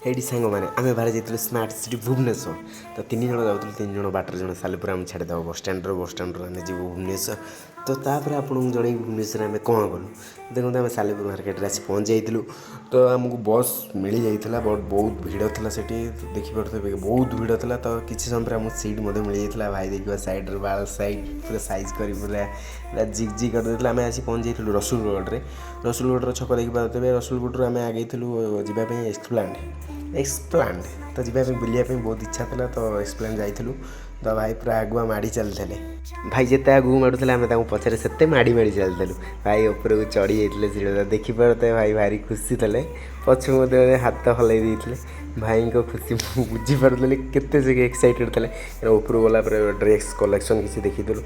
ହେଇଠି ସାଙ୍ଗମାନେ ଆମେ ବାହାରି ଯାଇଥିଲୁ ସ୍ମାର୍ଟ ସିଟି ଭୁବନେଶ୍ୱର। ତ 3 ଜଣ ଯାଉଥିଲୁ, 3 ଜଣ ବାଟରେ ଜଣେ ସାଲେପୁର ଆମେ ଛାଡ଼ିଦେବ ବସଷ୍ଟାଣ୍ଡରୁ ଆମେ ଯିବୁ ଭୁବନେଶ୍ୱର। ତ ତାପରେ ଆପଣଙ୍କୁ ଜଣେଇବି ଭୁବନେଶ୍ୱରରେ ଆମେ କ'ଣ କଲୁ। ଦେଖନ୍ତୁ ଆମେ ସାଲେପୁର ମାର୍କେଟରେ ଆସି ପହଞ୍ଚି ଯାଇଥିଲୁ। ତ ଆମକୁ ବସ୍ ମିଳିଯାଇଥିଲା, ବଟ୍ ବହୁତ ଭିଡ଼ ଥିଲା ସେଠି, ଦେଖିପାରୁଥିବେ ବହୁତ ଭିଡ଼ ଥିଲା। ତ କିଛି ସମୟ ପରେ ଆମକୁ ସିଟ୍ ମଧ୍ୟ ମିଳିଯାଇଥିଲା। ଭାଇ ଦେଖିବା ସାଇଡ଼୍ରେ ବାଳ ସାଇଡ଼୍ ପୁରା ସାଇଜ୍ କରି ପୁରା ଜିଗ୍ ଜିଗ୍ କରିଦେଇଥିଲା। ଆମେ ଆସି ପହଞ୍ଚି ଯାଇଥିଲୁ ରସୁଲଗଡ଼ରେ। ରସୁଲଗଡ଼ର ଛକ ଦେଖିପାରୁଥିବେ। ରସୁଲଗଡ଼ରୁ ଆମେ ଆଗେଇଥିଲୁ ଯିବା ପାଇଁ ଏକ୍ସପ୍ଲାଣ୍ଡ। ତ ଯିବା ପାଇଁ ବୁଲିବା ପାଇଁ ବହୁତ ଇଚ୍ଛା ଥିଲା, ତ ଏକ୍ସପ୍ଲାଣ୍ଡ ଯାଇଥିଲୁ। ତ ଭାଇ ପୁରା ଆଗୁଆ ମାଡ଼ି ଚାଲିଥିଲେ। ଭାଇ ଯେତେ ଆଗକୁ ମାଡ଼ୁଥିଲେ ଆମେ ତାଙ୍କୁ ପଛରେ ସେତେ ମାଡ଼ି ଚାଲିଥିଲୁ। ଭାଇ ଉପରକୁ ଚଢ଼ି ଯାଇଥିଲେ ସିଡ଼ି, ଦେଖିପାରୁଥିବେ ଭାଇ ଭାରି ଖୁସି ଥିଲେ। ପଛକୁ ମଧ୍ୟ ହାତ ହଲେଇ ଦେଇଥିଲେ। ଭାଇଙ୍କ ଖୁସି ମୁଁ ବୁଝିପାରୁଥିଲି, କେତେ ସେ ଏକ୍ସାଇଟେଡ଼୍ ଥିଲେ। ଉପରକୁ ଗଲା ପରେ ଡ୍ରେସ୍ କଲେକ୍ସନ୍ କିଛି ଦେଖିଥିଲୁ।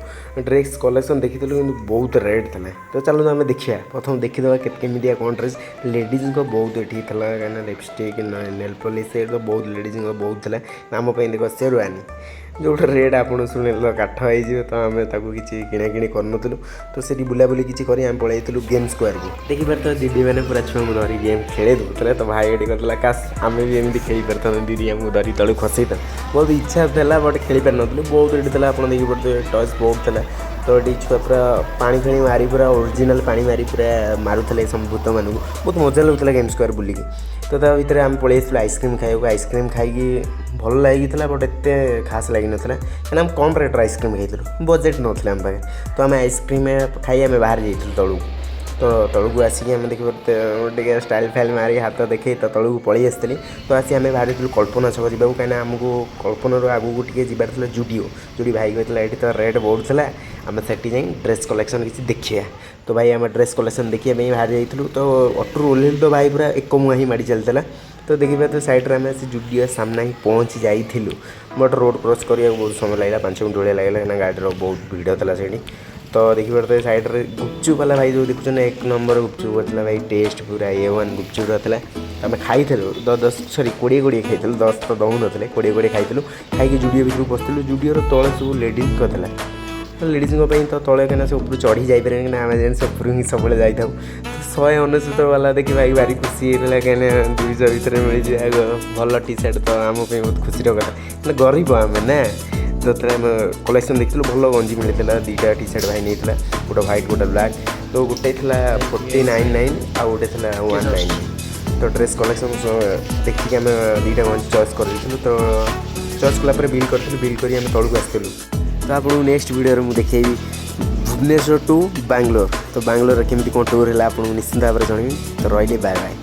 ଦେଖିଥିଲୁ କିନ୍ତୁ ବହୁତ ରେଟ୍ ଥିଲା। ତ ଚାଲନ୍ତୁ ଆମେ ଦେଖିବା, ପ୍ରଥମ ଦେଖିଦେବା କେମିତିଆ କ'ଣ ଡ୍ରେସ୍। ଲେଡ଼ିଜ୍ଙ୍କ ବହୁତ ଏଠି ଥିଲା, କାହିଁକିନା ଲିପଷ୍ଟିକ୍ ନେଲ୍ ପଲିସ୍ ତ ବହୁତ ଲେଡ଼ିଜ୍ଙ୍କ ବହୁତ ଥିଲା। ଆମ ପାଇଁ ଦେଖ ସେରୱାନୀ, ଯେଉଁଟା ରେଟ୍ ଆପଣ ଶୁଣିଲେ କାଠ ହେଇଯିବ। ତ ଆମେ ତାକୁ କିଛି କିଣାକିଣି କରିନଥିଲୁ। ତ ସେଠି ବୁଲାବୁଲି କିଛି କରି ଆମେ ପଳାଇଥିଲୁ ଗେମ୍ ସ୍କୋୟାରକୁ। ଦେଖିପାରୁଥିବେ ଦିଦିମାନେ ପୁରା ଛୁଆଙ୍କୁ ଧରି ଗେମ୍ ଖେଳେଇ ଦେଉଥିଲେ। ତ ଭାଇ ଏଠି କରିଥିଲା, କାସ୍ ଆମେ ବି ଏମିତି ଖେଳିପାରିଥାନ୍ତୁ, ଦିଦି ଆମକୁ ଧରି ତଳୁ ଖସେଇଥାନ୍ତୁ। ବହୁତ ଇଚ୍ଛା ଥିଲା ବଟ୍ ଖେଳିପାରିନଥିଲୁ। ବହୁତ ଏଠି ଥିଲା, ଆପଣ ଦେଖିପାରୁଥିବେ ଟଏସ୍ ବହୁତ ଥିଲା। ତ ଏଠି ଛୁଆ ପୁରା ପାଣି ମାରି ପୁରା ଓରିଜିନାଲ୍ ପାଣି ମାରି ପୁରା ମାରୁଥିଲେ ସବୁ ଭୂତମାନଙ୍କୁ। ବହୁତ ମଜା ଲାଗୁଥିଲା ଗେମ୍ ସ୍କୋୟାର ବୁଲିକି। ତ ତା ଭିତରେ ଆମେ ପଳେଇ ଆସିଥିଲୁ ଆଇସ୍କ୍ରିମ୍ ଖାଇବାକୁ। ଆଇସ୍କ୍ରିମ୍ ଖାଇକି ଭଲ ଲାଗିଥିଲା ବଟ୍ ଏତେ ଖାସ୍ ଲାଗିନଥିଲା, କାହିଁକିନା ଆମେ କମ୍ ରେଟ୍ର ଆଇସ୍କ୍ରିମ୍ ଖାଇଥିଲୁ, ବଜେଟ୍ ନଥିଲା ଆମ ପାଖରେ। ତ ଆମେ ଆଇସ୍କ୍ରିମ୍ ଖାଇ ଆମେ ବାହାରି ଯାଇଥିଲୁ ତଳକୁ। ତ ତଳକୁ ଆସିକି ଆମେ ଦେଖିପାରୁଥିବେ ଟିକେ ଷ୍ଟାଇଲ୍ ଫାଇଲ୍ ମାରି ହାତ ଦେଖେଇ ତ ତଳକୁ ପଳେଇ ଆସିଥିଲି। ତ ଆସି ଆମେ ବାହାରିଥିଲୁ କଳ୍ପନା ଛକ ଯିବାକୁ, କାହିଁକିନା ଆମକୁ କଳ୍ପନାରୁ ଆଗକୁ ଟିକେ ଯିବାର ଥିଲା ଜୁଡ଼ିଓ। ଯୋଉଠି ଭାଇ କହିଥିଲା ଏଠି ତ ରେଟ୍ ବହୁତ ଥିଲା, ଆମେ ସେଠି ଯାଇ ଡ୍ରେସ୍ କଲେକ୍ସନ୍ କିଛି ଦେଖିବା। ତ ଭାଇ ଆମେ ଡ୍ରେସ୍ କଲେକ୍ସନ୍ ଦେଖିବା ପାଇଁ ବାହାରି ଯାଇଥିଲୁ। ତ ଅଟୋରୁ ଓହ୍ଲେଇଲୁ ତ ଭାଇ ପୁରା ଏକ ମୁହାଁ ହିଁ ମାଡ଼ି ଚାଲିଥିଲା। ତ ଦେଖିପାରୁଥିବେ ସାଇଡ଼୍ରେ ଆମେ ଆସି ଜୁଡ଼ିଓ ସାମ୍ନା ହିଁ ପହଞ୍ଚି ଯାଇଥିଲୁ। ବଟ୍ ରୋଡ଼୍ କ୍ରସ୍ କରିବାକୁ ବହୁତ ସମୟ ଲାଗିଲା, 5 ମିନିଟ୍ ଭଳିଆ ଲାଗିଲା, କାହିଁକିନା ଗାଡ଼ିର ବହୁତ ଭିଡ଼ ଥିଲା ସେଇଠି। ତ ଦେଖିପାରୁଥିବେ ସାଇଡ଼୍ରେ ଗୁପଚୁପ୍ ବାଲା ଭାଇ ଯେଉଁ ଦେଖୁଛନ୍ତି 1 ନମ୍ବର ଗୁପଚୁପ୍ ଥିଲା ଭାଇ, ଟେଷ୍ଟ ପୁରା A1 ଗୁପଚୁପ୍ ଥିଲା। ଆମେ ଖାଇଥିଲୁ 20 ଖାଇଥିଲୁ, 10 ତ ଦେଉନଥିଲେ, 20 ଖାଇଥିଲୁ। ଖାଇକି ଜୁଡ଼ିଓ ଭିତରକୁ ପଶିଥିଲୁ। ଜୁଡ଼ିଓର ତଳେ ସବୁ ଲେଡ଼ିଜ୍ଙ୍କ ଥିଲା। ଲେଡ଼ିଜ୍ଙ୍କ ପାଇଁ ତ ତଳେ କାହିଁକିନା ସେ ଉପରୁ ଚଢ଼ି ଯାଇପାରିବେନି, କାହିଁକିନା ଆମେ ଯେମିତି ଉପରୁ ହିଁ ସବୁବେଳେ ଯାଇଥାଉ। 199 ବାଲା ଦେଖି ଭାଇ ଭାରି ଖୁସି ହେଇଥିଲା, କାହିଁକିନା 200 ଭିତରେ ମିଳିଯିବ ଭଲ ଟି ସାର୍ଟ। ତ ଆମ ପାଇଁ ବହୁତ ଖୁସିର କଥା, ମାନେ ଗରିବ ଆମେ ନା। ଯେତେବେଳେ ଆମେ କଲେକ୍ସନ୍ ଦେଖିଥିଲୁ ଭଲ ଗଞ୍ଜି ମିଳିଥିଲା। 2ଟା ଟି ସାର୍ଟ ଭାଇ ନେଇଥିଲା, ଗୋଟେ ହ୍ୱାଇଟ୍ ଗୋଟେ ବ୍ଲାକ୍। ତ ଗୋଟେ ଥିଲା 499 ଆଉ ଗୋଟେ ଥିଲା 199। ତ ଡ୍ରେସ୍ କଲେକ୍ସନ୍ ଦେଖିକି ଆମେ 2ଟା ଗଞ୍ଜି ଚଏସ୍ କରିଦେଇଥିଲୁ। ତ ଚଏସ୍ କଲା ପରେ ବିଲ୍ କରିଥିଲୁ, ବିଲ୍ କରି ଆମେ ତଳକୁ ଆସିଥିଲୁ। ତ ଆପଣଙ୍କୁ ନେକ୍ସଟ ଭିଡ଼ିଓରେ ମୁଁ ଦେଖେଇବି ଭୁବନେଶ୍ୱର ଟୁ ବାଙ୍ଗଲୋର। ତ ବାଙ୍ଗଲୋରରେ କେମିତି କ'ଣ ଟୁର୍ ହେଲା ଆପଣଙ୍କୁ ନିଶ୍ଚିନ୍ତ ଭାବରେ ଜଣାଇବି। ତ ରହିଲି, ବାଏ ବାଏ।